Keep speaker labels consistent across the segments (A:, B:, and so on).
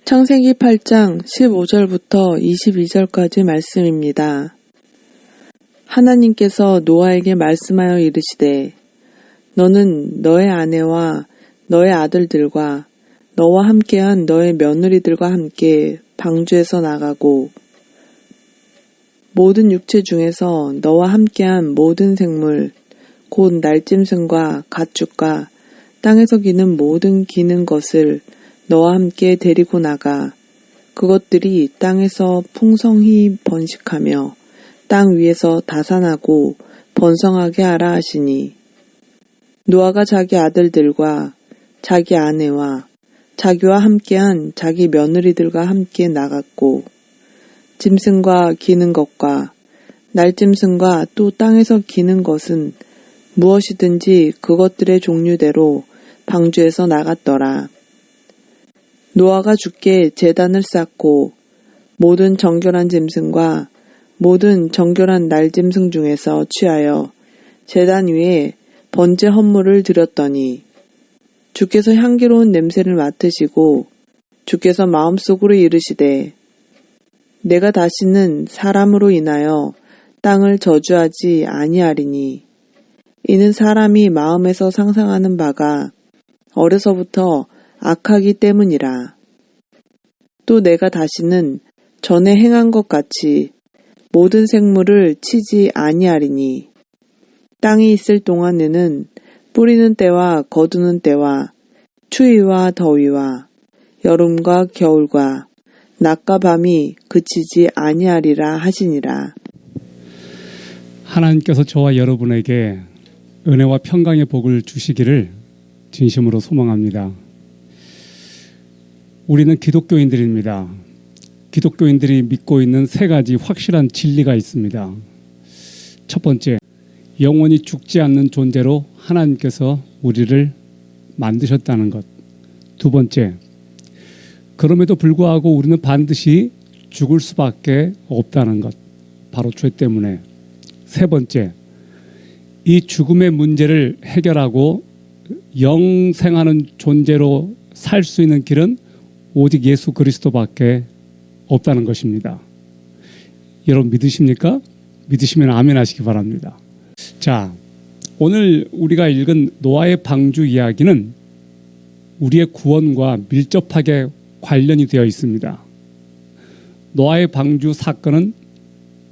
A: 창세기 8장 15절부터 22절까지 말씀입니다. 하나님께서 노아에게 말씀하여 이르시되 너는 너의 아내와 너의 아들들과 너와 함께한 너의 며느리들과 함께 방주에서 나가고 모든 육체 중에서 너와 함께한 모든 생물 곧 날짐승과 가축과 땅에서 기는 모든 기는 것을 너와 함께 데리고 나가 그것들이 땅에서 풍성히 번식하며 땅 위에서 다산하고 번성하게 하라 하시니 노아가 자기 아들들과 자기 아내와 자기와 함께한 자기 며느리들과 함께 나갔고 짐승과 기는 것과 날짐승과 또 땅에서 기는 것은 무엇이든지 그것들의 종류대로 방주에서 나갔더라. 노아가 주께 제단을 쌓고 모든 정결한 짐승과 모든 정결한 날짐승 중에서 취하여 제단 위에 번제 헌물을 드렸더니 주께서 향기로운 냄새를 맡으시고 주께서 마음속으로 이르시되 내가 다시는 사람으로 인하여 땅을 저주하지 아니하리니 이는 사람이 마음에서 상상하는 바가 어려서부터 악하기 때문이라. 또 내가 다시는 전에 행한 것 같이 모든 생물을 치지 아니하리니 땅이 있을 동안에는 뿌리는 때와 거두는 때와 추위와 더위와 여름과 겨울과 낮과 밤이 그치지 아니하리라 하시니라.
B: 하나님께서 저와 여러분에게 은혜와 평강의 복을 주시기를 진심으로 소망합니다. 우리는 기독교인들입니다. 기독교인들이 믿고 있는 세 가지 확실한 진리가 있습니다. 첫 번째, 영원히 죽지 않는 존재로 하나님께서 우리를 만드셨다는 것. 두 번째, 그럼에도 불구하고 우리는 반드시 죽을 수밖에 없다는 것. 바로 죄 때문에. 세 번째, 이 죽음의 문제를 해결하고 영생하는 존재로 살 수 있는 길은 오직 예수 그리스도밖에 없다는 것입니다. 여러분 믿으십니까? 믿으시면 아멘 하시기 바랍니다. 자, 오늘 우리가 읽은 노아의 방주 이야기는 우리의 구원과 밀접하게 관련이 되어 있습니다. 노아의 방주 사건은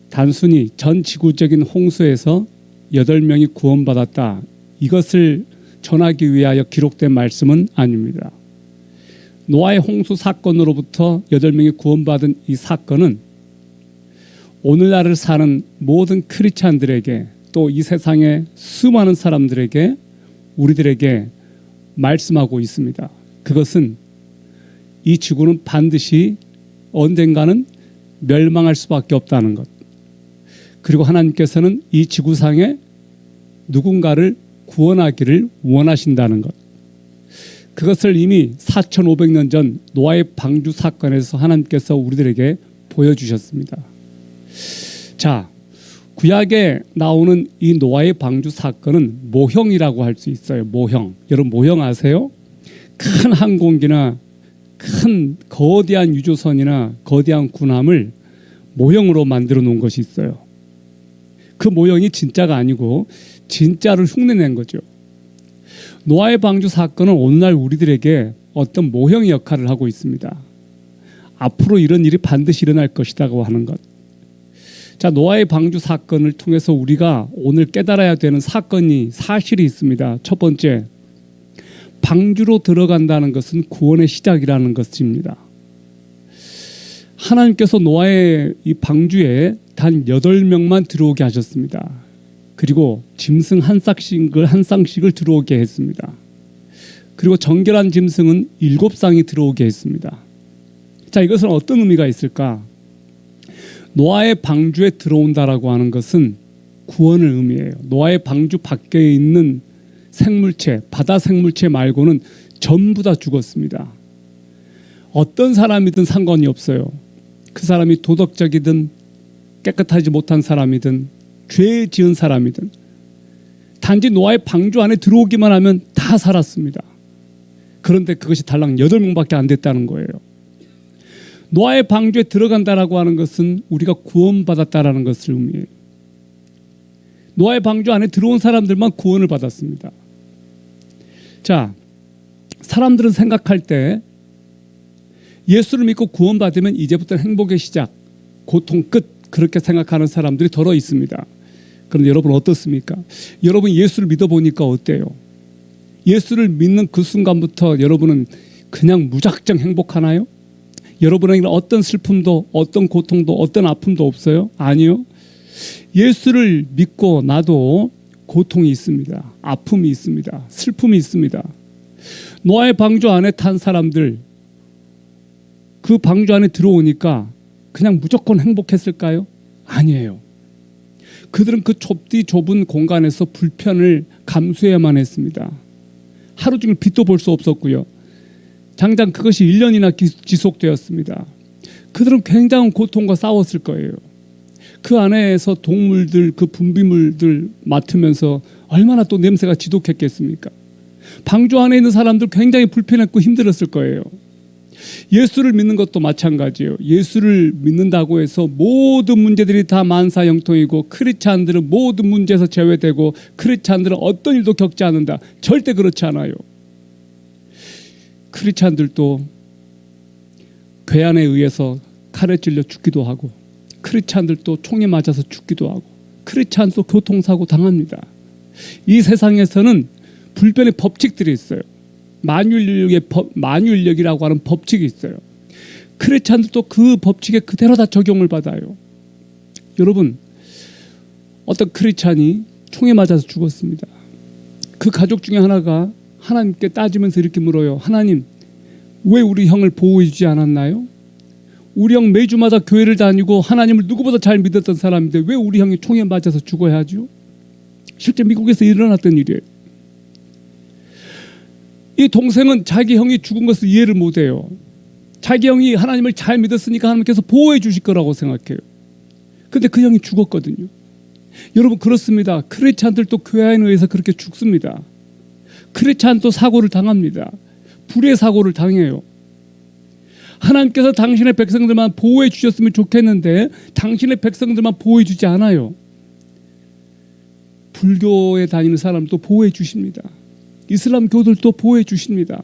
B: 단순히 전 지구적인 홍수에서 8명이 구원받았다. 이것을 전하기 위하여 기록된 말씀은 아닙니다. 노아의 홍수 사건으로부터 8명이 구원받은 이 사건은 오늘날을 사는 모든 크리스찬들에게 또 이 세상의 수많은 사람들에게 우리들에게 말씀하고 있습니다. 그것은 이 지구는 반드시 언젠가는 멸망할 수밖에 없다는 것. 그리고 하나님께서는 이 지구상에 누군가를 구원하기를 원하신다는 것. 그것을 이미 4,500년 전 노아의 방주 사건에서 하나님께서 우리들에게 보여주셨습니다. 자, 구약에 나오는 이 노아의 방주 사건은 모형이라고 할 수 있어요. 모형. 여러분 모형 아세요? 큰 항공기나 큰 거대한 유조선이나 거대한 군함을 모형으로 만들어 놓은 것이 있어요. 그 모형이 진짜가 아니고 진짜를 흉내낸 거죠. 노아의 방주 사건은 오늘날 우리들에게 어떤 모형의 역할을 하고 있습니다. 앞으로 이런 일이 반드시 일어날 것이라고 하는 것. 자, 노아의 방주 사건을 통해서 우리가 오늘 깨달아야 되는 사실이 있습니다. 첫 번째, 방주로 들어간다는 것은 구원의 시작이라는 것입니다. 하나님께서 노아의 이 방주에 단 8명만 들어오게 하셨습니다. 그리고 짐승 한 쌍씩을 들어오게 했습니다. 그리고 정결한 짐승은 7쌍이 들어오게 했습니다. 자, 이것은 어떤 의미가 있을까? 노아의 방주에 들어온다라고 하는 것은 구원을 의미해요. 노아의 방주 밖에 있는 생물체, 바다 생물체 말고는 전부 다 죽었습니다. 어떤 사람이든 상관이 없어요. 그 사람이 도덕적이든 깨끗하지 못한 사람이든 죄 지은 사람이든 단지 노아의 방주 안에 들어오기만 하면 다 살았습니다. 그런데 그것이 달랑 8명밖에 안 됐다는 거예요. 노아의 방주에 들어간다라고 하는 것은 우리가 구원받았다라는 것을 의미해요. 노아의 방주 안에 들어온 사람들만 구원을 받았습니다. 자, 사람들은 생각할 때 예수를 믿고 구원받으면 이제부터 행복의 시작, 고통 끝, 그렇게 생각하는 사람들이 더러 있습니다. 그런데 여러분 어떻습니까? 여러분 예수를 믿어보니까 어때요? 예수를 믿는 그 순간부터 여러분은 그냥 무작정 행복하나요? 여러분에게는 어떤 슬픔도, 어떤 고통도, 어떤 아픔도 없어요? 아니요. 예수를 믿고 나도 고통이 있습니다. 아픔이 있습니다. 슬픔이 있습니다. 노아의 방주 안에 탄 사람들, 그 방주 안에 들어오니까 그냥 무조건 행복했을까요? 아니에요. 그들은 그 좁은 공간에서 불편을 감수해야만 했습니다. 하루 종일 빛도 볼 수 없었고요. 장장 그것이 1년이나 지속되었습니다. 그들은 굉장한 고통과 싸웠을 거예요. 그 안에서 동물들, 그 분비물들 맡으면서 얼마나 또 냄새가 지독했겠습니까? 방주 안에 있는 사람들 굉장히 불편했고 힘들었을 거예요. 예수를 믿는 것도 마찬가지예요. 예수를 믿는다고 해서 모든 문제들이 다 만사형통이고 크리스찬들은 모든 문제에서 제외되고 크리스찬들은 어떤 일도 겪지 않는다. 절대 그렇지 않아요. 크리스찬들도 괴한에 의해서 칼에 찔려 죽기도 하고 크리스찬들도 총에 맞아서 죽기도 하고 크리스찬도 교통사고 당합니다. 이 세상에서는 불변의 법칙들이 있어요. 만유인력이라고 하는 법칙이 있어요. 크리스찬들도 그 법칙에 그대로 다 적용을 받아요. 여러분, 어떤 크리스찬이 총에 맞아서 죽었습니다. 그 가족 중에 하나가 하나님께 따지면서 이렇게 물어요. 하나님, 왜 우리 형을 보호해 주지 않았나요? 우리 형 매주마다 교회를 다니고 하나님을 누구보다 잘 믿었던 사람인데 왜 우리 형이 총에 맞아서 죽어야 하죠? 실제 미국에서 일어났던 일이에요. 이 동생은 자기 형이 죽은 것을 이해를 못해요. 자기 형이 하나님을 잘 믿었으니까 하나님께서 보호해 주실 거라고 생각해요. 근데 그 형이 죽었거든요. 여러분 그렇습니다. 크리스찬들도 교회에 의해서 그렇게 죽습니다. 크리스찬도 사고를 당합니다. 불의 사고를 당해요. 하나님께서 당신의 백성들만 보호해 주셨으면 좋겠는데 당신의 백성들만 보호해 주지 않아요. 불교에 다니는 사람도 보호해 주십니다. 이슬람 교들도 보호해 주십니다.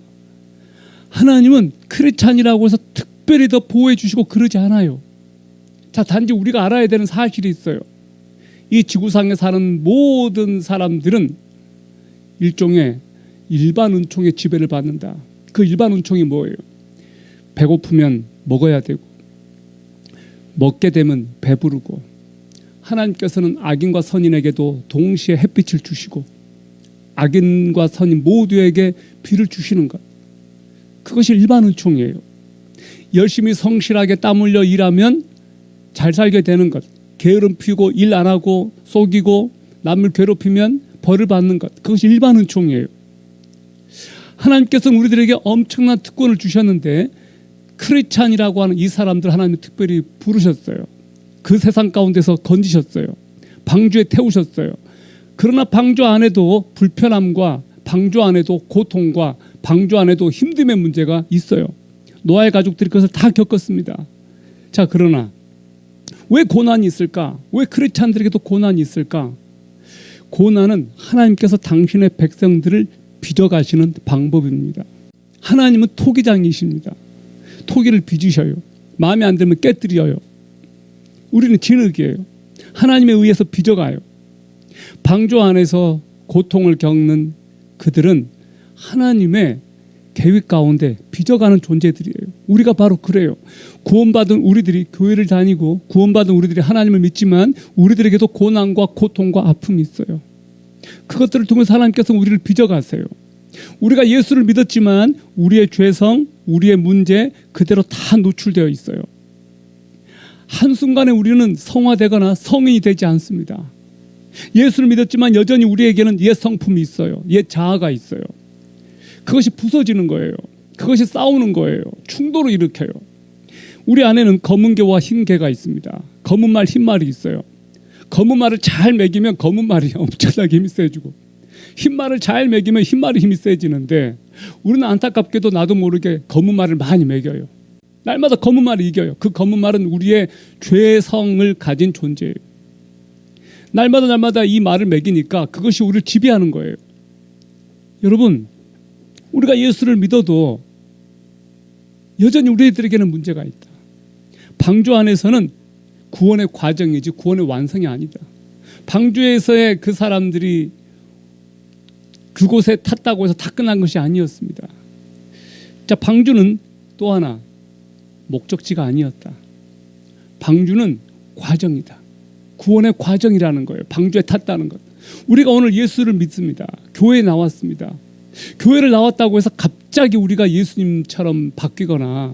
B: 하나님은 크리스찬이라고 해서 특별히 더 보호해 주시고 그러지 않아요. 자, 단지 우리가 알아야 되는 사실이 있어요. 이 지구상에 사는 모든 사람들은 일종의 일반 은총의 지배를 받는다. 그 일반 은총이 뭐예요? 배고프면 먹어야 되고 먹게 되면 배부르고 하나님께서는 악인과 선인에게도 동시에 햇빛을 주시고 악인과 선인 모두에게 비를 주시는 것, 그것이 일반 은총이에요. 열심히 성실하게 땀 흘려 일하면 잘 살게 되는 것, 게으름 피우고 일 안 하고 속이고 남을 괴롭히면 벌을 받는 것, 그것이 일반 은총이에요. 하나님께서는 우리들에게 엄청난 특권을 주셨는데 크리스찬이라고 하는 이 사람들 하나님이 특별히 부르셨어요. 그 세상 가운데서 건지셨어요. 방주에 태우셨어요. 그러나 방주 안에도 불편함과 방주 안에도 고통과 방주 안에도 힘듦의 문제가 있어요. 노아의 가족들이 그것을 다 겪었습니다. 자, 그러나 왜 고난이 있을까? 왜 크리스찬들에게도 고난이 있을까? 고난은 하나님께서 당신의 백성들을 빚어가시는 방법입니다. 하나님은 토기장이십니다. 토기를 빚으셔요. 마음에 안 들면 깨뜨려요. 우리는 진흙이에요. 하나님에 의해서 빚어가요. 방주 안에서 고통을 겪는 그들은 하나님의 계획 가운데 빚어가는 존재들이에요. 우리가 바로 그래요. 구원받은 우리들이 교회를 다니고 구원받은 우리들이 하나님을 믿지만 우리들에게도 고난과 고통과 아픔이 있어요. 그것들을 통해서 하나님께서 우리를 빚어가세요. 우리가 예수를 믿었지만 우리의 죄성, 우리의 문제 그대로 다 노출되어 있어요. 한순간에 우리는 성화되거나 성인이 되지 않습니다. 예수를 믿었지만 여전히 우리에게는 옛 성품이 있어요. 옛 자아가 있어요. 그것이 부서지는 거예요. 그것이 싸우는 거예요. 충돌을 일으켜요. 우리 안에는 검은 개와 흰 개가 있습니다. 검은 말, 흰 말이 있어요. 검은 말을 잘 먹이면 검은 말이 엄청나게 힘이 세지고 흰 말을 잘 먹이면 흰 말이 힘이 세지는데 우리는 안타깝게도 나도 모르게 검은 말을 많이 먹여요. 날마다 검은 말이 이겨요. 그 검은 말은 우리의 죄성을 가진 존재예요. 날마다 이 말을 먹이니까 그것이 우리를 지배하는 거예요. 여러분, 우리가 예수를 믿어도 여전히 우리들에게는 문제가 있다. 방주 안에서는 구원의 과정이지 구원의 완성이 아니다. 방주에서의 그 사람들이 그곳에 탔다고 해서 다 끝난 것이 아니었습니다. 자, 방주는 또 하나 목적지가 아니었다. 방주는 과정이다. 구원의 과정이라는 거예요. 방주에 탔다는 것. 우리가 오늘 예수를 믿습니다. 교회에 나왔습니다. 교회를 나왔다고 해서 갑자기 우리가 예수님처럼 바뀌거나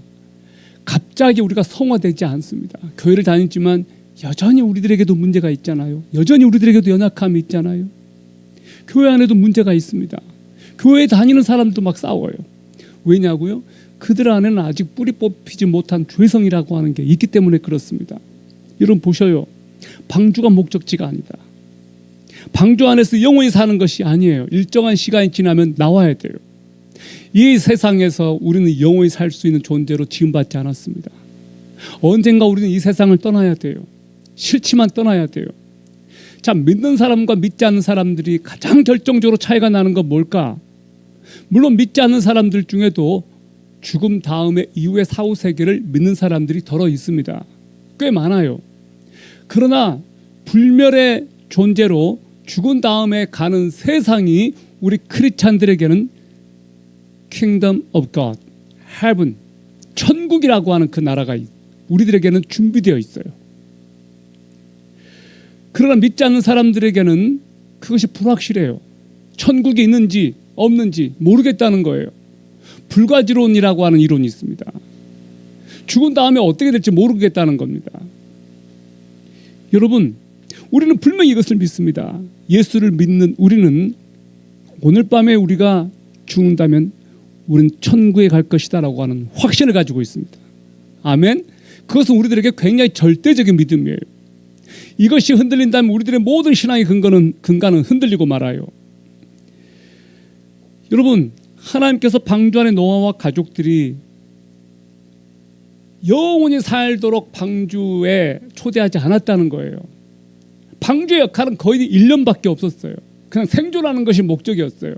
B: 갑자기 우리가 성화되지 않습니다. 교회를 다녔지만 여전히 우리들에게도 문제가 있잖아요. 여전히 우리들에게도 연약함이 있잖아요. 교회 안에도 문제가 있습니다. 교회에 다니는 사람도 막 싸워요. 왜냐고요? 그들 안에는 아직 뿌리 뽑히지 못한 죄성이라고 하는 게 있기 때문에 그렇습니다. 여러분 보셔요. 방주가 목적지가 아니다. 방주 안에서 영원히 사는 것이 아니에요. 일정한 시간이 지나면 나와야 돼요. 이 세상에서 우리는 영원히 살 수 있는 존재로 지음받지 않았습니다. 언젠가 우리는 이 세상을 떠나야 돼요. 싫지만 떠나야 돼요. 자, 믿는 사람과 믿지 않는 사람들이 가장 결정적으로 차이가 나는 건 뭘까? 물론 믿지 않는 사람들 중에도 죽음 다음에 이후의 사후 세계를 믿는 사람들이 더러 있습니다. 꽤 많아요. 그러나 불멸의 존재로 죽은 다음에 가는 세상이 우리 크리스찬들에게는 Kingdom of God, Heaven, 천국이라고 하는 그 나라가 우리들에게는 준비되어 있어요. 그러나 믿지 않는 사람들에게는 그것이 불확실해요. 천국이 있는지 없는지 모르겠다는 거예요. 불가지론이라고 하는 이론이 있습니다. 죽은 다음에 어떻게 될지 모르겠다는 겁니다. 여러분, 우리는 분명히 이것을 믿습니다. 예수를 믿는 우리는 오늘 밤에 우리가 죽는다면 우리는 천국에 갈 것이다 라고 하는 확신을 가지고 있습니다. 아멘. 그것은 우리들에게 굉장히 절대적인 믿음이에요. 이것이 흔들린다면 우리들의 모든 신앙의 근간은 흔들리고 말아요. 여러분, 하나님께서 방주 안에 노아와 가족들이 영원히 살도록 방주에 초대하지 않았다는 거예요. 방주의 역할은 거의 1년밖에 없었어요. 그냥 생존하는 것이 목적이었어요.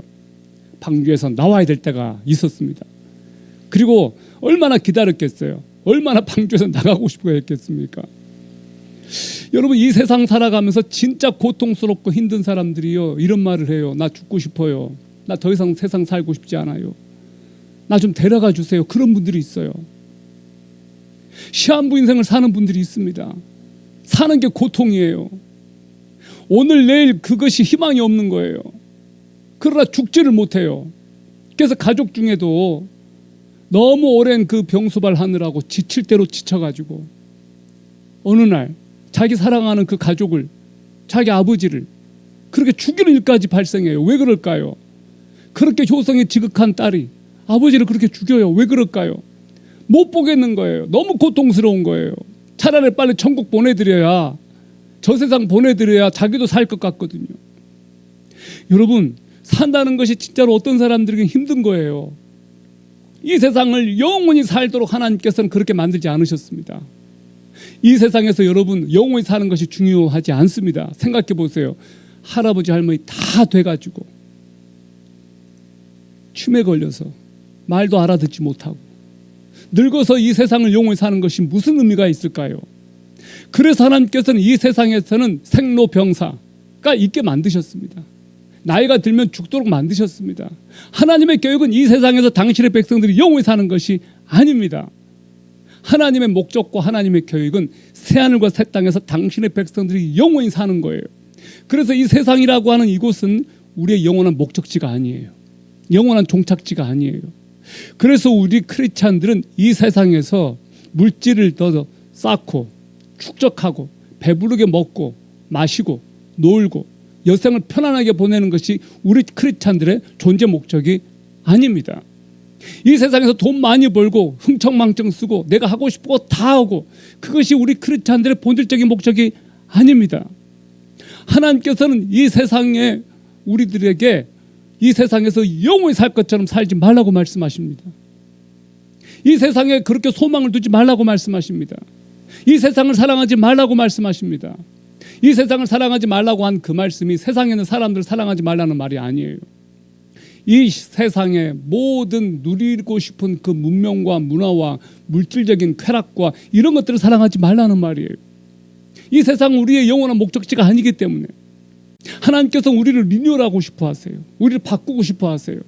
B: 방주에서 나와야 될 때가 있었습니다. 그리고 얼마나 기다렸겠어요. 얼마나 방주에서 나가고 싶어 했겠습니까? 여러분, 이 세상 살아가면서 진짜 고통스럽고 힘든 사람들이요, 이런 말을 해요. 나 죽고 싶어요. 나 더 이상 세상 살고 싶지 않아요. 나 좀 데려가 주세요. 그런 분들이 있어요. 시한부 인생을 사는 분들이 있습니다. 사는 게 고통이에요. 오늘 내일 그것이 희망이 없는 거예요. 그러나 죽지를 못해요. 그래서 가족 중에도 너무 오랜 그 병수발 하느라고 지칠 대로 지쳐가지고 어느 날 자기 사랑하는 그 가족을, 자기 아버지를 그렇게 죽이는 일까지 발생해요. 왜 그럴까요? 그렇게 효성이 지극한 딸이 아버지를 그렇게 죽여요. 왜 그럴까요? 못 보겠는 거예요. 너무 고통스러운 거예요. 차라리 빨리 천국 보내드려야, 저 세상 보내드려야 자기도 살 것 같거든요. 여러분, 산다는 것이 진짜로 어떤 사람들에게 힘든 거예요. 이 세상을 영원히 살도록 하나님께서는 그렇게 만들지 않으셨습니다. 이 세상에서 여러분 영원히 사는 것이 중요하지 않습니다. 생각해 보세요. 할아버지 할머니 다 돼가지고 춤에 걸려서 말도 알아듣지 못하고 늙어서 이 세상을 영원히 사는 것이 무슨 의미가 있을까요? 그래서 하나님께서는 이 세상에서는 생로병사가 있게 만드셨습니다. 나이가 들면 죽도록 만드셨습니다. 하나님의 계획은 이 세상에서 당신의 백성들이 영원히 사는 것이 아닙니다. 하나님의 목적과 하나님의 계획은 새하늘과 새 땅에서 당신의 백성들이 영원히 사는 거예요. 그래서 이 세상이라고 하는 이곳은 우리의 영원한 목적지가 아니에요. 영원한 종착지가 아니에요. 그래서 우리 크리스찬들은 이 세상에서 물질을 더 쌓고 축적하고 배부르게 먹고 마시고 놀고 여생을 편안하게 보내는 것이 우리 크리스찬들의 존재 목적이 아닙니다. 이 세상에서 돈 많이 벌고 흥청망청 쓰고 내가 하고 싶은 거 다 하고 그것이 우리 크리스찬들의 본질적인 목적이 아닙니다. 하나님께서는 이 세상에 우리들에게 이 세상에서 영원히 살 것처럼 살지 말라고 말씀하십니다. 이 세상에 그렇게 소망을 두지 말라고 말씀하십니다. 이 세상을 사랑하지 말라고 말씀하십니다. 이 세상을 사랑하지 말라고 한 그 말씀이 세상에 있는 사람들을 사랑하지 말라는 말이 아니에요. 이 세상의 모든 누리고 싶은 그 문명과 문화와 물질적인 쾌락과 이런 것들을 사랑하지 말라는 말이에요. 이 세상은 우리의 영원한 목적지가 아니기 때문에 하나님께서 우리를 리뉴얼하고 싶어 하세요. 우리를 바꾸고 싶어 하세요.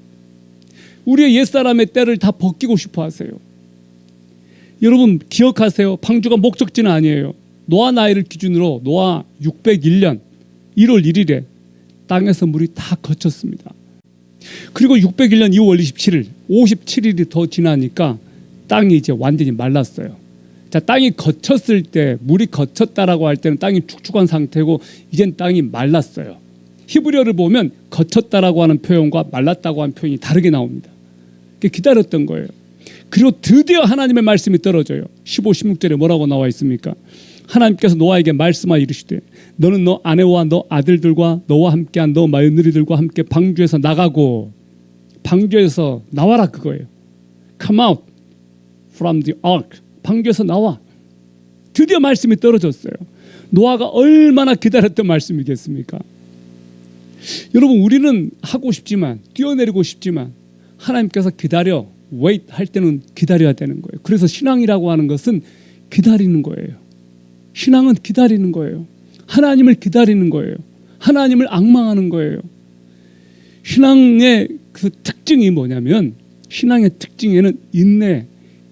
B: 우리의 옛사람의 때를 다 벗기고 싶어 하세요. 여러분 기억하세요. 방주가 목적지는 아니에요. 노아 나이를 기준으로 노아 601년 1월 1일에 땅에서 물이 다 거쳤습니다. 그리고 601년 2월 27일 57일이 더 지나니까 땅이 이제 완전히 말랐어요. 자, 땅이 거쳤을 때 물이 거쳤다라고 할 때는 땅이 축축한 상태고 이젠 땅이 말랐어요. 히브리어를 보면 거쳤다라고 하는 표현과 말랐다고 하는 표현이 다르게 나옵니다. 기다렸던 거예요. 그리고 드디어 하나님의 말씀이 떨어져요. 15, 16절에 뭐라고 나와 있습니까? 하나님께서 노아에게 말씀하여 이르시되 너는 너 아내와 너 아들들과 너와 함께한 너 며느리들과 함께 방주에서 나가고 방주에서 나와라 그거예요. Come out from the ark. 방주에서 나와. 드디어 말씀이 떨어졌어요. 노아가 얼마나 기다렸던 말씀이겠습니까? 여러분 우리는 하고 싶지만 뛰어내리고 싶지만 하나님께서 기다려 wait 할 때는 기다려야 되는 거예요. 그래서 신앙이라고 하는 것은 기다리는 거예요. 신앙은 기다리는 거예요. 하나님을 기다리는 거예요. 하나님을 앙망하는 거예요. 신앙의 그 특징이 뭐냐면 신앙의 특징에는 인내,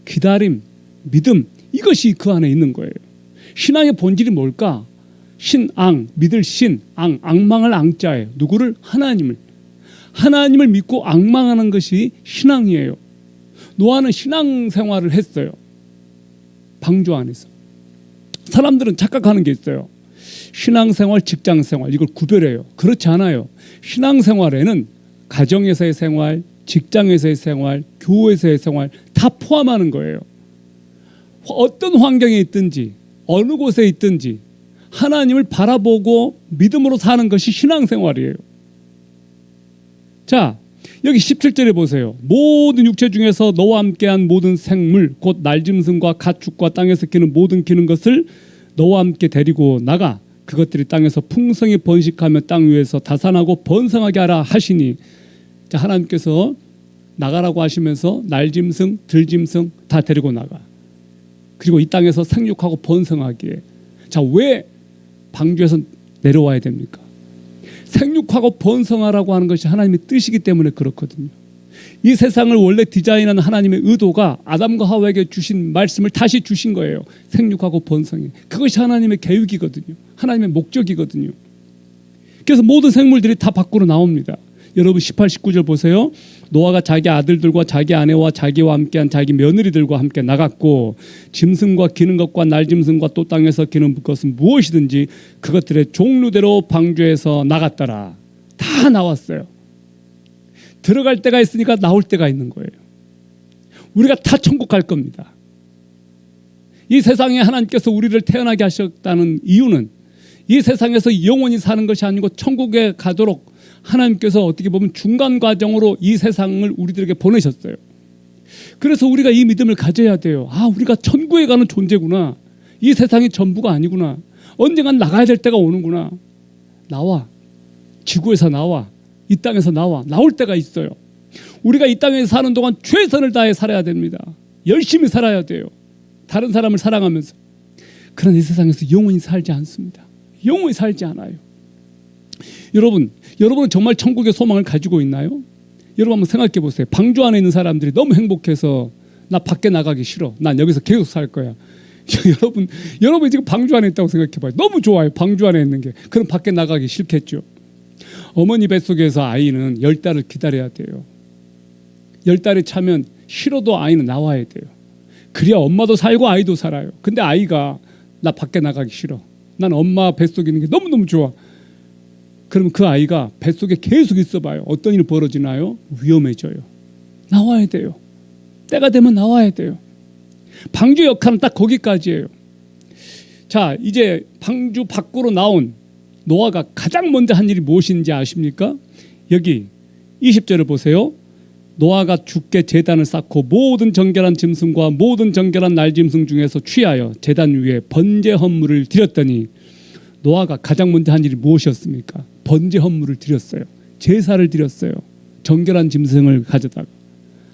B: 기다림, 믿음 이것이 그 안에 있는 거예요. 신앙의 본질이 뭘까? 신앙, 믿을 신, 앙망할 앙자예요. 누구를? 하나님을. 하나님을 믿고 앙망하는 것이 신앙이에요. 노아는 신앙생활을 했어요. 방주 안에서. 사람들은 착각하는 게 있어요. 신앙생활, 직장생활 이걸 구별해요. 그렇지 않아요. 신앙생활에는 가정에서의 생활, 직장에서의 생활, 교회에서의 생활 다 포함하는 거예요. 어떤 환경에 있든지 어느 곳에 있든지 하나님을 바라보고 믿음으로 사는 것이 신앙생활이에요. 자, 여기 17절에 보세요. 모든 육체 중에서 너와 함께한 모든 생물 곧 날짐승과 가축과 땅에서 기는 모든 기는 것을 너와 함께 데리고 나가 그것들이 땅에서 풍성히 번식하며 땅 위에서 다산하고 번성하게 하라 하시니 자, 하나님께서 나가라고 하시면서 날짐승, 들짐승 다 데리고 나가. 그리고 이 땅에서 생육하고 번성하기에 자, 왜 방주에서 내려와야 됩니까? 생육하고 번성하라고 하는 것이 하나님의 뜻이기 때문에 그렇거든요. 이 세상을 원래 디자인한 하나님의 의도가 아담과 하와에게 주신 말씀을 다시 주신 거예요. 생육하고 번성해. 그것이 하나님의 계획이거든요. 하나님의 목적이거든요. 그래서 모든 생물들이 다 밖으로 나옵니다. 여러분 18, 19절 보세요. 노아가 자기 아들들과 자기 아내와 자기와 함께한 자기 며느리들과 함께 나갔고 짐승과 기는 것과 날짐승과 또 땅에서 기는 것은 무엇이든지 그것들의 종류대로 방주에서 나갔더라. 다 나왔어요. 들어갈 때가 있으니까 나올 때가 있는 거예요. 우리가 다 천국 갈 겁니다. 이 세상에 하나님께서 우리를 태어나게 하셨다는 이유는 이 세상에서 영원히 사는 것이 아니고 천국에 가도록 하나님께서 어떻게 보면 중간 과정으로 이 세상을 우리들에게 보내셨어요. 그래서 우리가 이 믿음을 가져야 돼요. 아, 우리가 천국에 가는 존재구나. 이 세상이 전부가 아니구나. 언젠간 나가야 될 때가 오는구나. 나와. 지구에서 나와. 이 땅에서 나와. 나올 때가 있어요. 우리가 이 땅에서 사는 동안 최선을 다해 살아야 됩니다. 열심히 살아야 돼요. 다른 사람을 사랑하면서. 그러나 이 세상에서 영원히 살지 않습니다. 영원히 살지 않아요. 여러분은 정말 천국의 소망을 가지고 있나요? 여러분 한번 생각해 보세요. 방주 안에 있는 사람들이 너무 행복해서 나 밖에 나가기 싫어. 난 여기서 계속 살 거야. 여러분 지금 방주 안에 있다고 생각해 봐요. 너무 좋아요. 방주 안에 있는 게. 그럼 밖에 나가기 싫겠죠. 어머니 뱃속에서 아이는 10달을 기다려야 돼요. 10달이 차면 싫어도 아이는 나와야 돼요. 그래야 엄마도 살고 아이도 살아요. 근데 아이가 나 밖에 나가기 싫어. 난 엄마 뱃속에 있는 게 너무너무 좋아. 그러면 그 아이가 뱃속에 계속 있어봐요. 어떤 일이 벌어지나요? 위험해져요. 나와야 돼요. 때가 되면 나와야 돼요. 방주 역할은 딱 거기까지예요. 자, 이제 방주 밖으로 나온 노아가 가장 먼저 한 일이 무엇인지 아십니까? 여기 20절을 보세요. 노아가 주께 제단을 쌓고 모든 정결한 짐승과 모든 정결한 날짐승 중에서 취하여 제단 위에 번제 헌물을 드렸더니 노아가 가장 먼저 한 일이 무엇이었습니까? 번제 헌물을 드렸어요. 제사를 드렸어요. 정결한 짐승을 가져다가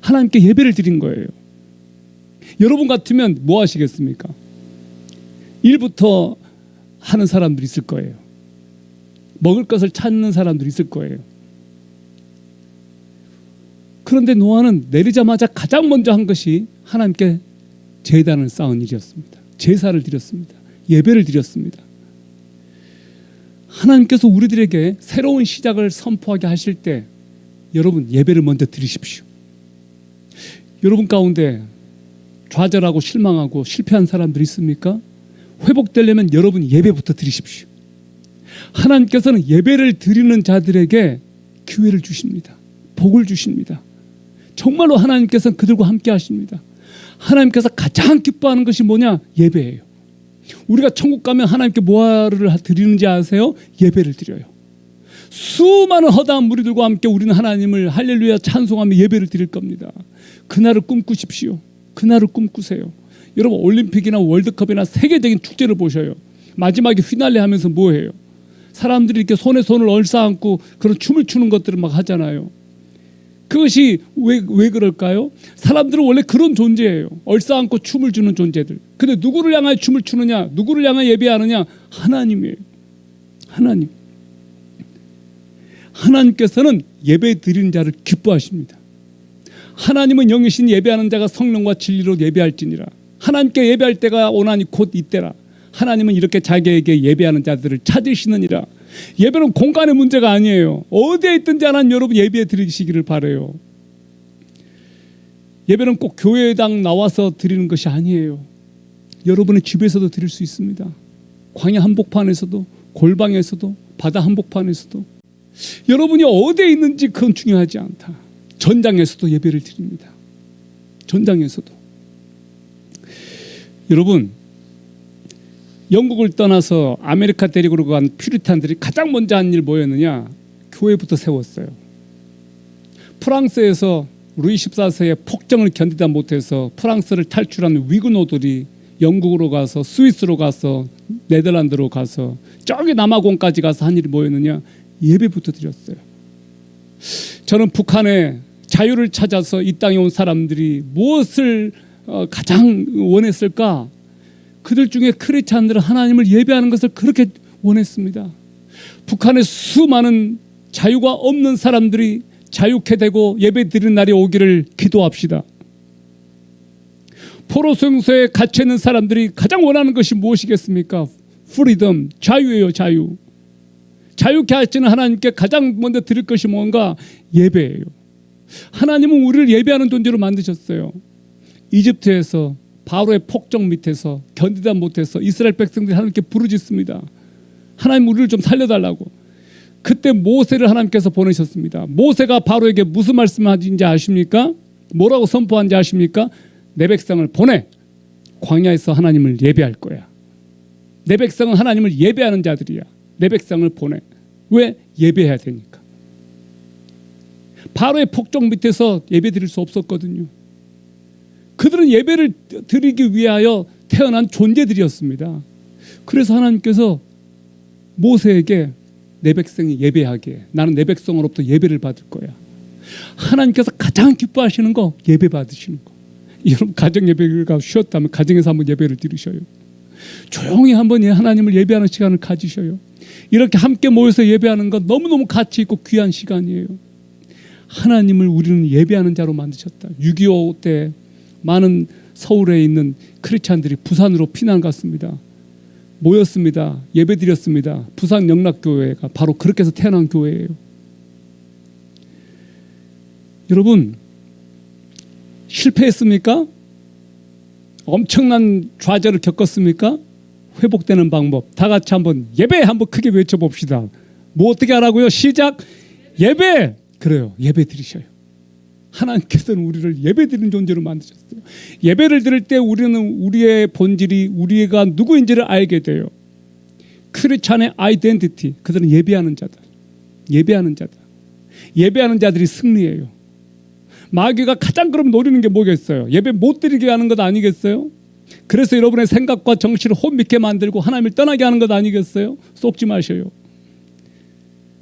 B: 하나님께 예배를 드린 거예요. 여러분 같으면 뭐 하시겠습니까? 일부터 하는 사람들이 있을 거예요. 먹을 것을 찾는 사람들이 있을 거예요. 그런데 노아는 내리자마자 가장 먼저 한 것이 하나님께 제단을 쌓은 일이었습니다. 제사를 드렸습니다. 예배를 드렸습니다. 하나님께서 우리들에게 새로운 시작을 선포하게 하실 때 여러분 예배를 먼저 드리십시오. 여러분 가운데 좌절하고 실망하고 실패한 사람들이 있습니까? 회복되려면 여러분 예배부터 드리십시오. 하나님께서는 예배를 드리는 자들에게 기회를 주십니다. 복을 주십니다. 정말로 하나님께서는 그들과 함께 하십니다. 하나님께서 가장 기뻐하는 것이 뭐냐? 예배예요. 우리가 천국 가면 하나님께 뭐를 드리는지 아세요? 예배를 드려요. 수많은 허다한 무리들과 함께 우리는 하나님을 할렐루야 찬송하며 예배를 드릴 겁니다. 그날을 꿈꾸십시오. 그날을 꿈꾸세요. 여러분 올림픽이나 월드컵이나 세계적인 축제를 보셔요. 마지막에 휘날레 하면서 뭐해요? 사람들이 이렇게 손에 손을 얼싸안고 그런 춤을 추는 것들을 막 하잖아요. 그것이 왜 그럴까요? 사람들은 원래 그런 존재예요. 얼싸안고 춤을 추는 존재들. 근데 누구를 향하여 춤을 추느냐? 누구를 향하여 예배하느냐? 하나님이에요. 하나님. 하나님께서는 예배 드리는 자를 기뻐하십니다. 하나님은 영이신 예배하는 자가 성령과 진리로 예배할지니라. 하나님께 예배할 때가 오나니 곧 이때라. 하나님은 이렇게 자기에게 예배하는 자들을 찾으시느니라. 예배는 공간의 문제가 아니에요. 어디에 있든지 하나님 여러분 예배 드리시기를 바라요. 예배는 꼭 교회당 나와서 드리는 것이 아니에요. 여러분의 집에서도 드릴 수 있습니다. 광야 한복판에서도, 골방에서도, 바다 한복판에서도. 여러분이 어디에 있는지 그건 중요하지 않다. 전장에서도 예배를 드립니다. 전장에서도. 여러분 영국을 떠나서 아메리카 대륙으로 간 퓨리탄들이 가장 먼저 한 일 뭐였느냐? 교회부터 세웠어요. 프랑스에서 루이 14세의 폭정을 견디다 못해서 프랑스를 탈출한 위그노들이 영국으로 가서 스위스로 가서 네덜란드로 가서 저기 남아공까지 가서 한 일이 뭐였느냐? 예배부터 드렸어요. 저는 북한의 자유를 찾아서 이 땅에 온 사람들이 무엇을 가장 원했을까? 그들 중에 크리스찬들은 하나님을 예배하는 것을 그렇게 원했습니다. 북한의 수많은 자유가 없는 사람들이 자유케 되고 예배 드리는 날이 오기를 기도합시다. 포로 수용소에 갇혀 있는 사람들이 가장 원하는 것이 무엇이겠습니까? 프리덤, 자유예요. 자유. 자유케 하시는 하나님께 가장 먼저 드릴 것이 뭔가? 예배예요. 하나님은 우리를 예배하는 존재로 만드셨어요. 이집트에서 바로의 폭정 밑에서 견디다 못해서 이스라엘 백성들이 하나님께 부르짖습니다. 하나님 우리를 좀 살려달라고. 그때 모세를 하나님께서 보내셨습니다. 모세가 바로에게 무슨 말씀하신지 아십니까? 뭐라고 선포한지 아십니까? 내 백성을 보내. 광야에서 하나님을 예배할 거야. 내 백성은 하나님을 예배하는 자들이야. 내 백성을 보내. 왜? 예배해야 되니까. 바로의 폭정 밑에서 예배 드릴 수 없었거든요. 그들은 예배를 드리기 위하여 태어난 존재들이었습니다. 그래서 하나님께서 모세에게 내 백성이 예배하게, 나는 내 백성으로부터 예배를 받을 거야. 하나님께서 가장 기뻐하시는 거 예배 받으시는 거. 여러분 가정 예배가 쉬었다면 가정에서 한번 예배를 드리셔요. 조용히 한번 하나님을 예배하는 시간을 가지셔요. 이렇게 함께 모여서 예배하는 건 너무너무 가치 있고 귀한 시간이에요. 하나님을 우리는 예배하는 자로 만드셨다. 6.25 때 많은 서울에 있는 크리스찬들이 부산으로 피난 갔습니다. 모였습니다. 예배드렸습니다. 부산 영락교회가 바로 그렇게 해서 태어난 교회예요. 여러분 실패했습니까? 엄청난 좌절을 겪었습니까? 회복되는 방법 다 같이 한번 예배 한번 크게 외쳐봅시다. 뭐 어떻게 하라고요? 시작! 예배! 그래요. 예배 드리셔요. 하나님께서는 우리를 예배드리는 존재로 만드셨어요. 예배를 드릴 때 우리는 우리의 본질이 우리가 누구인지를 알게 돼요. 크리스찬의 아이덴티티, 그들은 예배하는 자다. 예배하는 자다. 예배하는 자들이 승리해요. 마귀가 가장 그럼 노리는 게 뭐겠어요? 예배 못 드리게 하는 것 아니겠어요? 그래서 여러분의 생각과 정신을 혼미케 만들고 하나님을 떠나게 하는 것 아니겠어요? 속지 마셔요.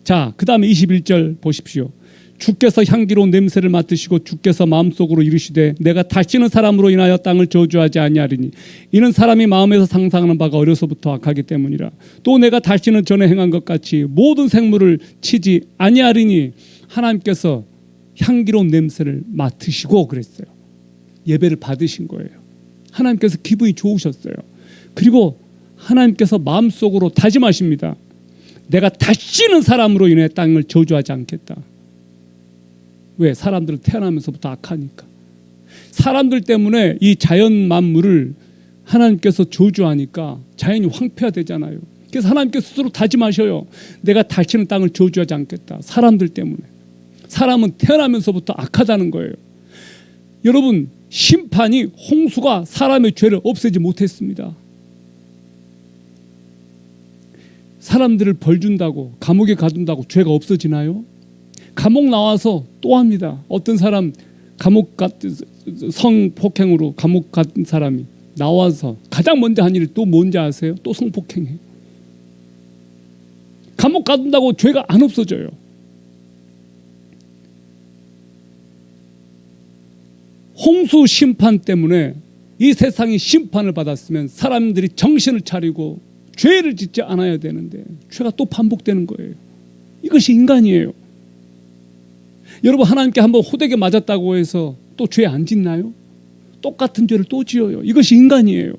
B: 자, 그 다음에 21절 보십시오. 주께서 향기로운 냄새를 맡으시고 주께서 마음속으로 이르시되 내가 다시는 사람으로 인하여 땅을 저주하지 아니하리니 이는 사람이 마음에서 상상하는 바가 어려서부터 악하기 때문이라. 또 내가 다시는 전에 행한 것 같이 모든 생물을 치지 아니하리니 하나님께서 향기로운 냄새를 맡으시고 그랬어요. 예배를 받으신 거예요. 하나님께서 기분이 좋으셨어요. 그리고 하나님께서 마음속으로 다짐하십니다. 내가 다시는 사람으로 인해 땅을 저주하지 않겠다. 왜? 사람들은 태어나면서부터 악하니까. 사람들 때문에 이 자연 만물을 하나님께서 저주하니까 자연이 황폐화되잖아요. 그래서 하나님께서 스스로 다짐하셔요. 내가 다시는 땅을 저주하지 않겠다. 사람들 때문에. 사람은 태어나면서부터 악하다는 거예요. 여러분, 심판이 홍수가 사람의 죄를 없애지 못했습니다. 사람들을 벌 준다고 감옥에 가둔다고 죄가 없어지나요? 감옥 나와서 또 합니다. 어떤 사람 성폭행으로 감옥 간 사람이 나와서 가장 먼저 한 일이 또 뭔지 아세요? 또 성폭행해요. 감옥 가둔다고 죄가 안 없어져요. 홍수 심판 때문에 이 세상이 심판을 받았으면 사람들이 정신을 차리고 죄를 짓지 않아야 되는데 죄가 또 반복되는 거예요. 이것이 인간이에요. 여러분, 하나님께 한번 호되게 맞았다고 해서 또 죄 안 짓나요? 똑같은 죄를 또 지어요. 이것이 인간이에요.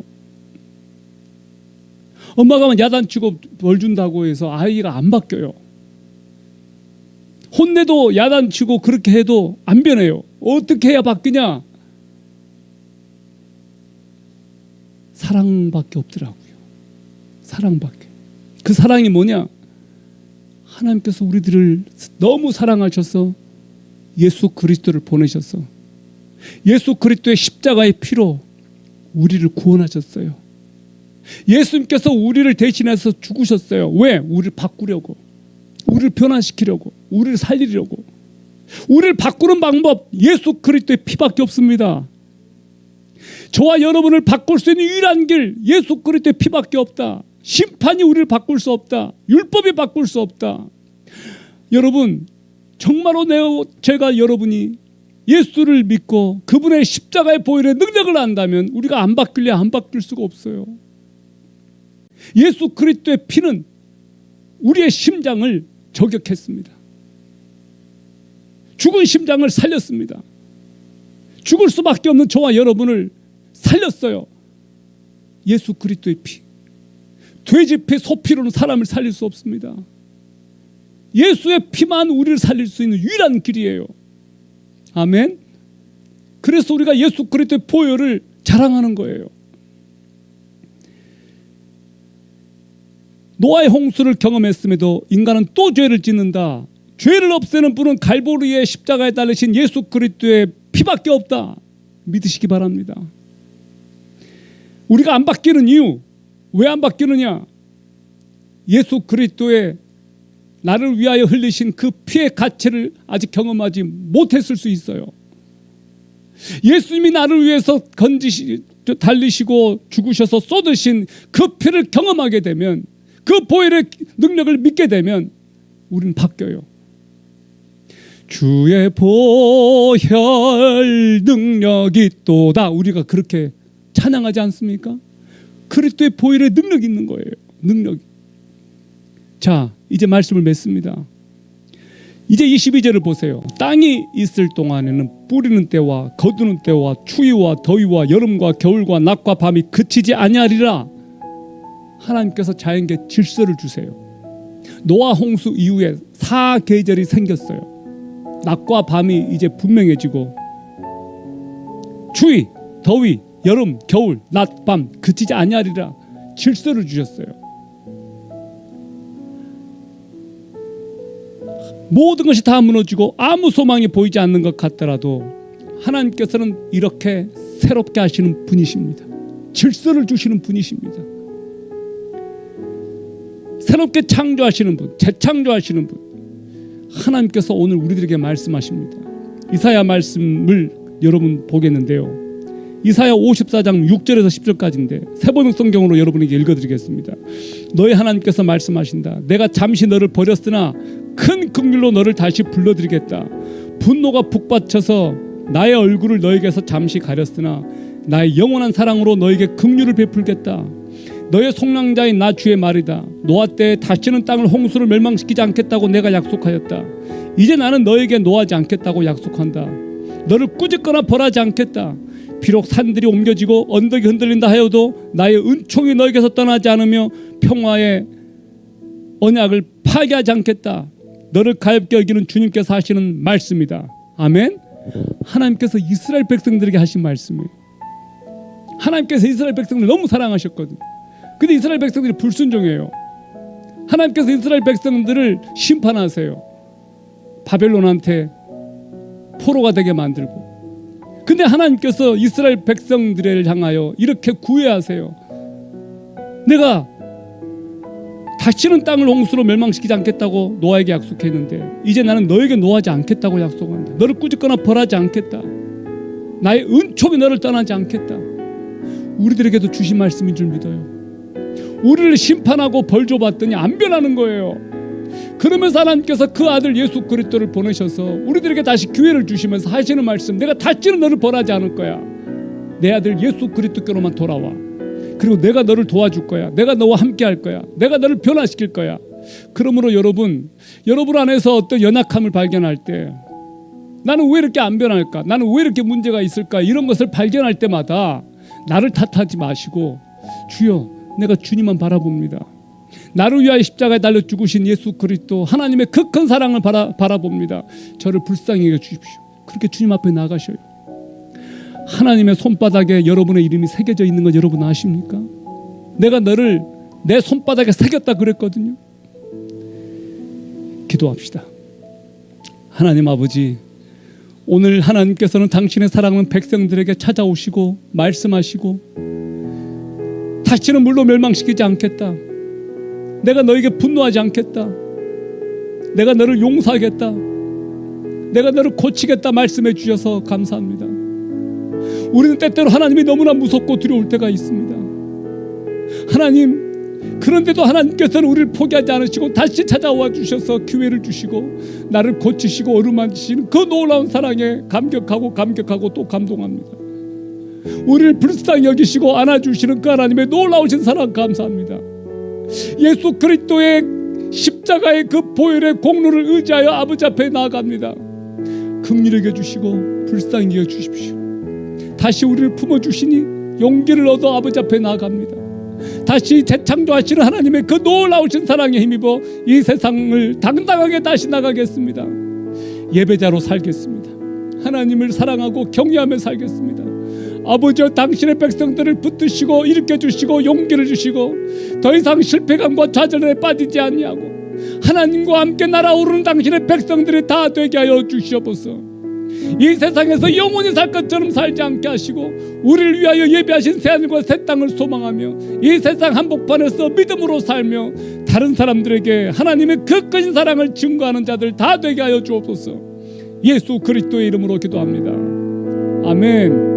B: 엄마가 야단치고 벌 준다고 해서 아이가 안 바뀌어요. 혼내도 야단치고 그렇게 해도 안 변해요. 어떻게 해야 바뀌냐? 사랑밖에 없더라고요. 사랑밖에. 그 사랑이 뭐냐? 하나님께서 우리들을 너무 사랑하셔서 예수 그리스도를 보내셔서 예수 그리스도의 십자가의 피로 우리를 구원하셨어요. 예수님께서 우리를 대신해서 죽으셨어요. 왜? 우리를 바꾸려고, 우리를 변화시키려고, 우리를 살리려고. 우리를 바꾸는 방법, 예수 그리스도의 피밖에 없습니다. 저와 여러분을 바꿀 수 있는 유일한 길, 예수 그리스도의 피밖에 없다. 심판이 우리를 바꿀 수 없다. 율법이 바꿀 수 없다. 여러분, 정말로 제가 여러분이 예수를 믿고 그분의 십자가의 보혈의 능력을 안다면 우리가 안 바뀔래 안 바뀔 수가 없어요. 예수 그리스도의 피는 우리의 심장을 저격했습니다. 죽은 심장을 살렸습니다. 죽을 수밖에 없는 저와 여러분을 살렸어요. 예수 그리스도의 피. 돼지 피, 소 피로는 사람을 살릴 수 없습니다. 예수의 피만 우리를 살릴 수 있는 유일한 길이에요. 아멘. 그래서 우리가 예수 그리스도의 보혈을 자랑하는 거예요. 노아의 홍수를 경험했음에도 인간은 또 죄를 짓는다. 죄를 없애는 분은 갈보리의 십자가에 달리신 예수 그리스도의 피밖에 없다. 믿으시기 바랍니다. 우리가 안 바뀌는 이유, 왜 안 바뀌느냐? 예수 그리스도의 나를 위하여 흘리신 그 피의 가치를 아직 경험하지 못했을 수 있어요. 예수님이 나를 위해서 달리시고 죽으셔서 쏟으신 그 피를 경험하게 되면, 그 보혈의 능력을 믿게 되면 우리는 바뀌어요. 주의 보혈 능력이 또다. 우리가 그렇게 찬양하지 않습니까? 그리스도의 보혈의 능력이 있는 거예요. 능력이. 자, 이제 말씀을 맺습니다. 이제 22절을 보세요. 땅이 있을 동안에는 뿌리는 때와 거두는 때와 추위와 더위와 여름과 겨울과 낮과 밤이 그치지 아니하리라. 하나님께서 자연계 질서를 주세요. 노아 홍수 이후에 4계절이 생겼어요. 낮과 밤이 이제 분명해지고 추위, 더위, 여름, 겨울, 낮, 밤 그치지 아니하리라 질서를 주셨어요. 모든 것이 다 무너지고 아무 소망이 보이지 않는 것 같더라도 하나님께서는 이렇게 새롭게 하시는 분이십니다. 질서를 주시는 분이십니다. 새롭게 창조하시는 분, 재창조하시는 분. 하나님께서 오늘 우리들에게 말씀하십니다. 이사야 말씀을 여러분 보겠는데요. 이사야 54장 6절에서 10절까지인데 세 번역 성경으로 여러분에게 읽어드리겠습니다. 너희 하나님께서 말씀하신다. 내가 잠시 너를 버렸으나 큰 긍휼로 너를 다시 불러드리겠다. 분노가 북받쳐서 나의 얼굴을 너에게서 잠시 가렸으나 나의 영원한 사랑으로 너에게 긍휼을 베풀겠다. 너의 속량자인 나 주의 말이다. 노아 때에 다시는 땅을 홍수로 멸망시키지 않겠다고 내가 약속하였다. 이제 나는 너에게 노하지 않겠다고 약속한다. 너를 꾸짖거나 벌하지 않겠다. 비록 산들이 옮겨지고 언덕이 흔들린다 하여도 나의 은총이 너에게서 떠나지 않으며 평화의 언약을 파괴하지 않겠다. 너를 가엾게 여기는 주님께서 하시는 말씀이다. 아멘. 하나님께서 이스라엘 백성들에게 하신 말씀이에요. 하나님께서 이스라엘 백성들 너무 사랑하셨거든요. 근데 이스라엘 백성들이 불순종해요. 하나님께서 이스라엘 백성들을 심판하세요. 바벨론한테 포로가 되게 만들고. 근데 하나님께서 이스라엘 백성들을 향하여 이렇게 구애하세요. 내가 다시는 땅을 홍수로 멸망시키지 않겠다고 노아에게 약속했는데 이제 나는 너에게 노하지 않겠다고 약속한다. 너를 꾸짖거나 벌하지 않겠다. 나의 은총이 너를 떠나지 않겠다. 우리들에게도 주신 말씀인 줄 믿어요. 우리를 심판하고 벌 줘봤더니 안 변하는 거예요. 그러면서 하나님께서 그 아들 예수 그리스도를 보내셔서 우리들에게 다시 기회를 주시면서 하시는 말씀, 내가 다시는 너를 벌하지 않을 거야. 내 아들 예수 그리스도께로만 돌아와. 그리고 내가 너를 도와줄 거야. 내가 너와 함께 할 거야. 내가 너를 변화시킬 거야. 그러므로 여러분 안에서 어떤 연약함을 발견할 때 나는 왜 이렇게 안 변할까? 나는 왜 이렇게 문제가 있을까? 이런 것을 발견할 때마다 나를 탓하지 마시고 주여, 내가 주님만 바라봅니다. 나를 위하여 십자가에 달려 죽으신 예수 그리스도 하나님의 그 큰 사랑을 바라봅니다. 저를 불쌍히 여겨주십시오. 그렇게 주님 앞에 나가셔요. 하나님의 손바닥에 여러분의 이름이 새겨져 있는 거 여러분 아십니까? 내가 너를 내 손바닥에 새겼다 그랬거든요. 기도합시다. 하나님 아버지, 오늘 하나님께서는 당신의 사랑하는 백성들에게 찾아오시고 말씀하시고 다시는 물로 멸망시키지 않겠다. 내가 너에게 분노하지 않겠다. 내가 너를 용서하겠다. 내가 너를 고치겠다 말씀해 주셔서 감사합니다. 우리는 때때로 하나님이 너무나 무섭고 두려울 때가 있습니다. 하나님, 그런데도 하나님께서는 우리를 포기하지 않으시고 다시 찾아와 주셔서 기회를 주시고 나를 고치시고 어루만지시는 그 놀라운 사랑에 감격하고 또 감동합니다. 우리를 불쌍히 여기시고 안아주시는 그 하나님의 놀라우신 사랑 감사합니다. 예수 그리스도의 십자가의 그 보혈의 공로를 의지하여 아버지 앞에 나아갑니다. 긍휼히 여겨주시고 불쌍히 여겨주십시오. 다시 우리를 품어주시니 용기를 얻어 아버지 앞에 나아갑니다. 다시 재창조하시는 하나님의 그 놀라우신 사랑에 힘입어 이 세상을 당당하게 다시 나가겠습니다. 예배자로 살겠습니다. 하나님을 사랑하고 경외하며 살겠습니다. 아버지여, 당신의 백성들을 붙드시고 일으켜주시고 용기를 주시고 더 이상 실패감과 좌절에 빠지지 아니하고 하나님과 함께 날아오르는 당신의 백성들이 다 되게 하여 주시옵소서. 이 세상에서 영원히 살 것처럼 살지 않게 하시고 우리를 위하여 예비하신 새하늘과 새 땅을 소망하며 이 세상 한복판에서 믿음으로 살며 다른 사람들에게 하나님의 그 큰 사랑을 증거하는 자들 다 되게 하여 주옵소서. 예수 그리스도의 이름으로 기도합니다. 아멘.